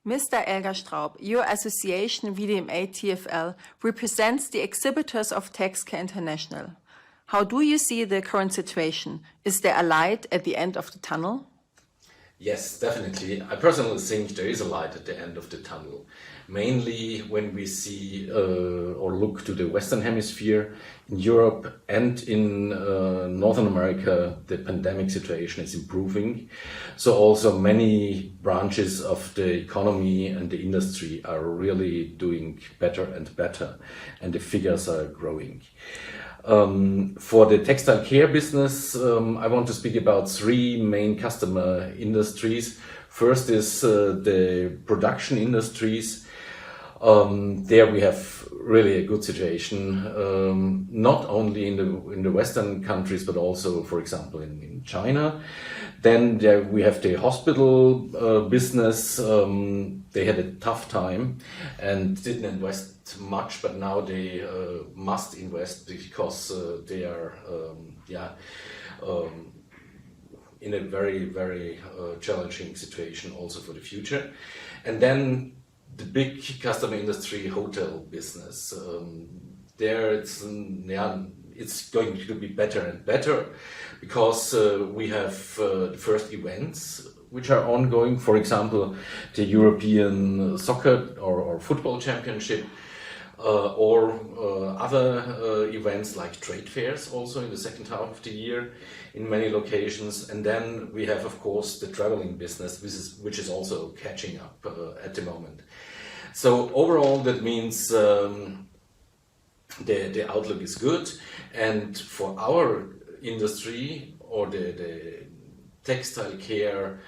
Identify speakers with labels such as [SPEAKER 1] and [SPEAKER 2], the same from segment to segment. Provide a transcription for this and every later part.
[SPEAKER 1] Mr. Elgar Straub, your association VDMA TFL represents the exhibitors of Texcare International. How do you see the current situation? Is there a light at the end of the tunnel?
[SPEAKER 2] Yes, definitely. I personally think there is a light at the end of the tunnel. Mainly when we see or look to the Western Hemisphere, in Europe and in Northern America, the pandemic situation is improving. So also many branches of the economy and the industry are really doing better and better, and the figures are growing. For the textile care business, I want to speak about three main customer industries. First is the production industries. There we have really a good situation, not only in the Western countries, but also, for example, in China. Then there we have the hospital business. They had a tough time and didn't invest much, but now they must invest because they are in a very, very challenging situation also for the future. And then the big customer industry, hotel business. There it's going to be better and better because we have the first events which are ongoing. For example, the European soccer or football championship, or other events like trade fairs also in the second half of the year in many locations. And then we have, of course, the traveling business, which is also catching up at the moment. So overall, that means the outlook is good. And for our industry or the textile care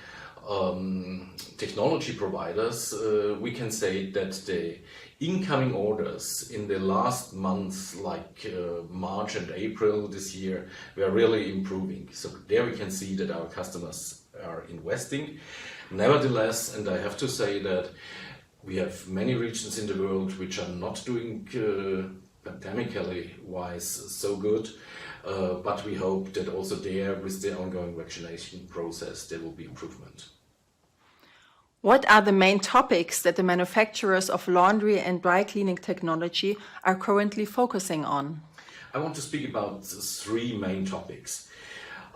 [SPEAKER 2] technology providers, we can say that the incoming orders in the last months, like March and April this year, were really improving. So there we can see that our customers are investing. Nevertheless, and I have to say that we have many regions in the world which are not doing pandemically wise so good, but we hope that also there, with the ongoing vaccination process, there will be improvement.
[SPEAKER 1] What are the main topics that the manufacturers of laundry and dry cleaning technology are currently focusing on?
[SPEAKER 2] I want to speak about three main topics,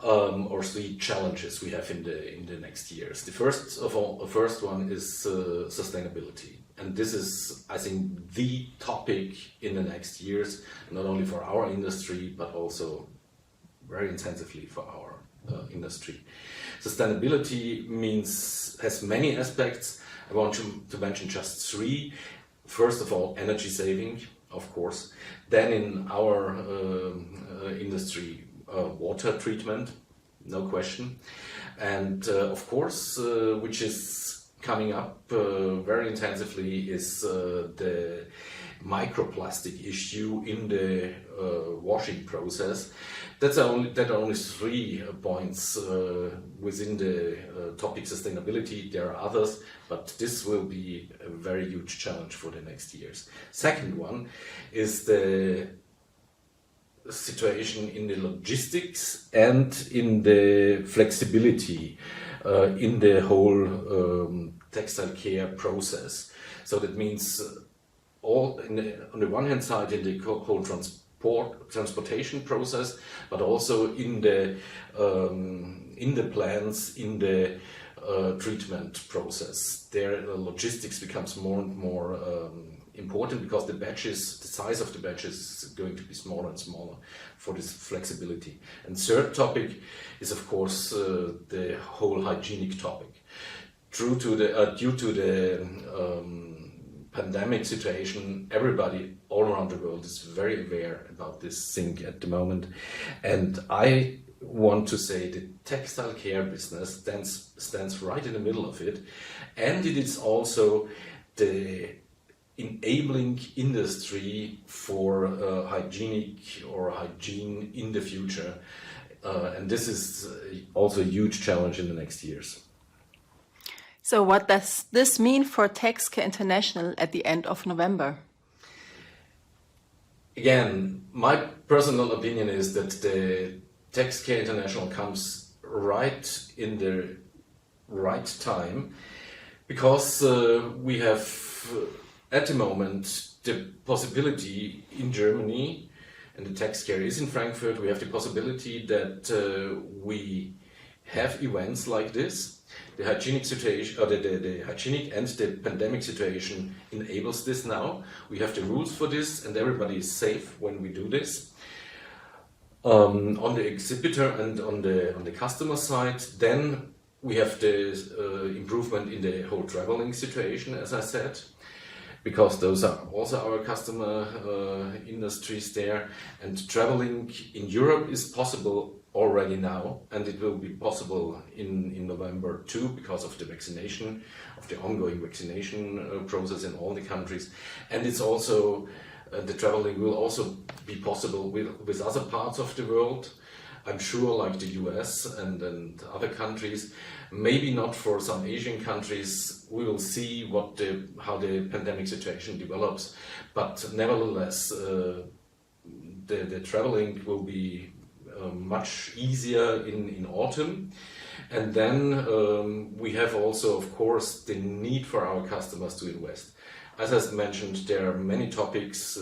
[SPEAKER 2] or three challenges we have in the next years. The first one is sustainability. And this is, I think, the topic in the next years, not only for our industry, but also very intensively for our industry. Sustainability has many aspects. I want to mention just three. First of all, energy saving, of course. Then in our industry, water treatment, no question. And of course, which is coming up very intensively, is the microplastic issue in the washing process. That are only 3 points within the topic sustainability. There are others, but this will be a very huge challenge for the next years. Second one is the situation in the logistics and in the flexibility in the whole textile care process. So that means on the one hand side in the whole transportation process, but also in the plants, in the treatment process. There, the logistics becomes more and more important because the size of the batches is going to be smaller and smaller for this flexibility. And third topic is, of course, the whole hygienic topic. Due to the pandemic situation, everybody all around the world is very aware about this thing at the moment. And I want to say the textile care business stands right in the middle of it. And it is also the enabling industry for hygiene in the future. And this is also a huge challenge in the next years.
[SPEAKER 1] So what does this mean for Tecxcare International at the end of November?
[SPEAKER 2] Again, my personal opinion is that the Texcare International comes right in the right time Because we have at the moment the possibility in Germany, and the Texcare is in Frankfurt, we have the possibility that we have events like this. The hygienic situation, or the hygienic and the pandemic situation enables this now. We have the rules for this, and everybody is safe when we do this. On the exhibitor and on the customer side, then we have the improvement in the whole traveling situation, as I said, because those are also our customer industries there. And traveling in Europe is possible already now, and it will be possible in November too, because of the vaccination, of the ongoing vaccination process in all the countries. And it's also, the traveling will also be possible with other parts of the world. I'm sure, like the US and other countries, maybe not for some Asian countries. We will see how the pandemic situation develops, but nevertheless, the traveling will be much easier in autumn. And then we have also, of course, the need for our customers to invest. As I mentioned, there are many topics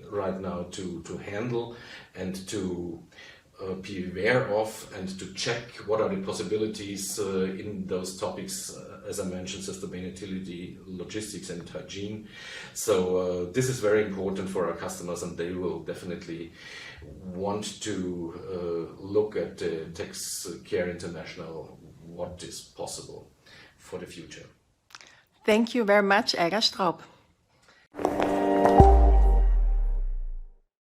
[SPEAKER 2] right now to handle and to be aware of, and to check what are the possibilities in those topics, as I mentioned, sustainability, logistics and hygiene. So this is very important for our customers, and they will definitely want to look at the Texcare International, what is possible for the future.
[SPEAKER 1] Thank you very much, Elgar Straub.